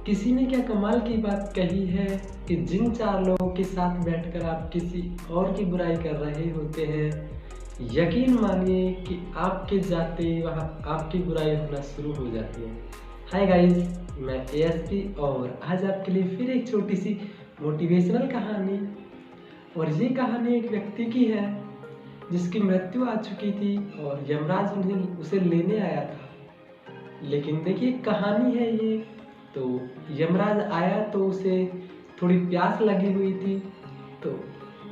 किसी ने क्या कमाल की बात कही है कि जिन चार लोगों के साथ बैठकर आप किसी और की बुराई कर रहे होते हैं, यकीन मानिए कि आपके जाते वहाँ आपकी बुराई होना शुरू हो जाती है। हाय गाइस, मैं एएसपी और आज आपके लिए फिर एक छोटी सी मोटिवेशनल कहानी। और ये कहानी एक व्यक्ति की है जिसकी मृत्यु आ चुकी थी और यमराज उन्हें उसे लेने आया था। लेकिन देखिए कहानी है ये, तो यमराज आया तो उसे थोड़ी प्यास लगी हुई थी। तो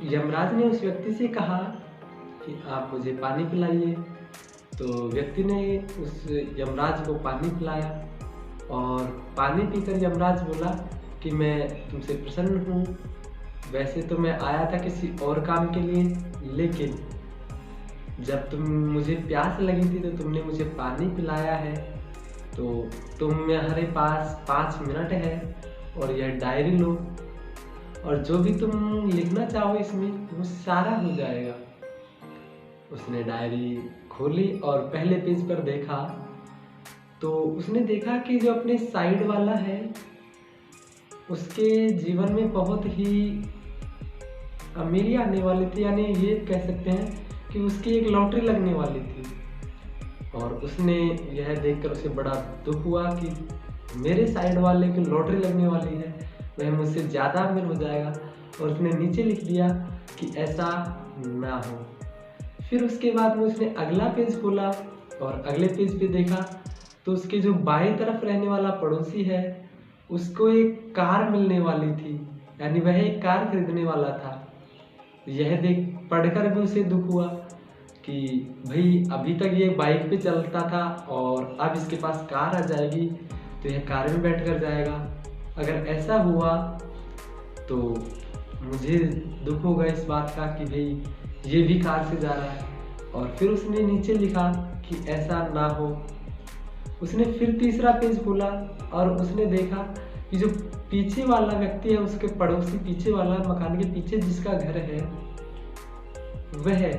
यमराज ने उस व्यक्ति से कहा कि आप मुझे पानी पिलाइए। तो व्यक्ति ने उस यमराज को पानी पिलाया और पानी पीकर यमराज बोला कि मैं तुमसे प्रसन्न हूँ। वैसे तो मैं आया था किसी और काम के लिए, लेकिन जब तुम मुझे प्यास लगी थी तो तुमने मुझे पानी पिलाया है। तो तुम्हारे पास 5 मिनट है और यह डायरी लो और जो भी तुम लिखना चाहो इसमें वो सारा हो जाएगा। उसने डायरी खोली और पहले पेज पर देखा तो उसने देखा कि जो अपने साइड वाला है उसके जीवन में बहुत ही अमीरी आने वाली थी, यानी ये कह सकते हैं कि उसकी एक लॉटरी लगने वाली थी। और उसने यह देखकर उसे बड़ा दुख हुआ कि मेरे साइड वाले की लॉटरी लगने वाली है, वह मुझसे ज़्यादा अमीर हो जाएगा। और उसने नीचे लिख दिया कि ऐसा ना हो। फिर उसके बाद में उसने अगला पेज खोला और अगले पेज पे देखा तो उसके जो बाएं तरफ रहने वाला पड़ोसी है उसको एक कार मिलने वाली थी, यानी वह एक कार खरीदने वाला था। यह देख पढ़कर भी उसे दुख हुआ कि भाई अभी तक ये बाइक पे चलता था और अब इसके पास कार आ जाएगी तो यह कार में बैठ कर जाएगा। अगर ऐसा हुआ तो मुझे दुख होगा इस बात का कि भाई ये भी कार से जा रहा है। और फिर उसने नीचे लिखा कि ऐसा ना हो। उसने फिर तीसरा पेज खोला और उसने देखा कि जो पीछे वाला व्यक्ति है, उसके पड़ोसी पीछे वाला मकान के पीछे जिसका घर है, वह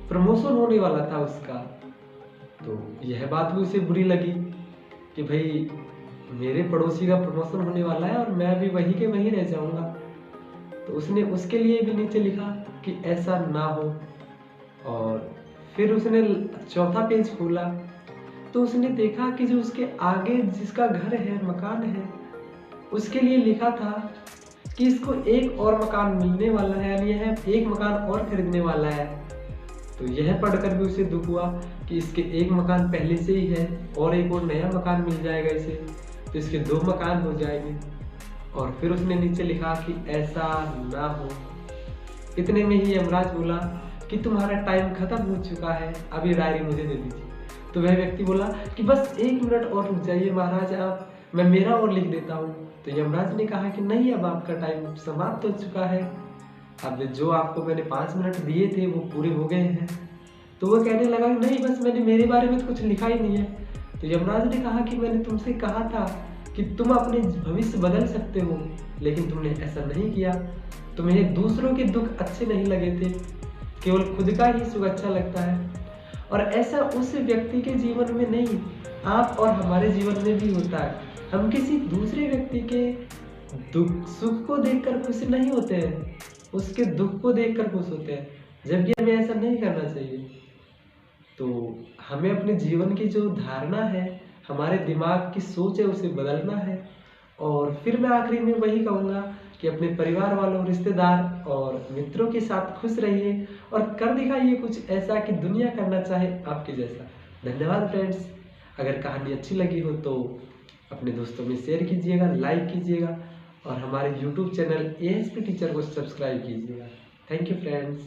प्रमोशन होने वाला था उसका। तो यह बात भी उसे बुरी लगी कि भाई मेरे पड़ोसी का प्रमोशन होने वाला है और मैं भी वहीं के वहीं रह जाऊंगा। तो उसने उसके लिए भी नीचे लिखा कि ऐसा ना हो। और फिर उसने चौथा पेज खोला तो उसने देखा कि जो उसके आगे जिसका घर है, मकान है, उसके लिए लिखा था कि इसको एक और मकान मिलने वाला है, यानी यह एक मकान और खरीदने वाला है। तो यह पढ़कर भी उसे दुख हुआ कि इसके एक मकान पहले से ही है और एक और नया मकान मिल जाएगा इसे, तो इसके 2 मकान हो जाएंगे। और फिर उसने नीचे लिखा कि ऐसा ना हो। इतने में ही यमराज बोला कि तुम्हारा टाइम खत्म हो चुका है, अब ये डायरी मुझे दे दीजिए। तो वह व्यक्ति बोला कि बस 1 मिनट और रुक जाइए महाराज, आप मैं मेरा और लिख देता हूँ। तो यमराज ने कहा कि नहीं, अब आपका टाइम समाप्त हो चुका है, अब जो आपको मैंने 5 मिनट दिए थे वो पूरे हो गए हैं। तो वो कहने लगा कि नहीं, बस मैंने मेरे बारे में कुछ लिखा ही नहीं है। तो यमराज ने कहा कि मैंने तुमसे कहा था कि तुम अपने भविष्य बदल सकते हो, लेकिन तुमने ऐसा नहीं किया। तुम्हें दूसरों के दुख अच्छे नहीं लगे थे, केवल खुद का ही सुख अच्छा लगता है। और ऐसा उस व्यक्ति के जीवन में नहीं, आप और हमारे जीवन में भी होता है। हम किसी दूसरे व्यक्ति के दुख सुख को देखकर खुश नहीं होते हैं, उसके दुख को देखकर खुश होते हैं, जबकि हमें ऐसा नहीं करना चाहिए। तो हमें अपने जीवन की जो धारणा है, हमारे दिमाग की सोच है, उसे बदलना है। और फिर मैं आखिरी में वही कहूँगा कि अपने परिवार वालों, रिश्तेदार और मित्रों के साथ खुश रहिए और कर दिखाइए कुछ ऐसा कि दुनिया करना चाहे आपके जैसा। धन्यवाद फ्रेंड्स। अगर कहानी अच्छी लगी हो तो अपने दोस्तों में शेयर कीजिएगा, लाइक कीजिएगा और हमारे YouTube चैनल एएसपी टीचर को सब्सक्राइब कीजिएगा। Thank you friends.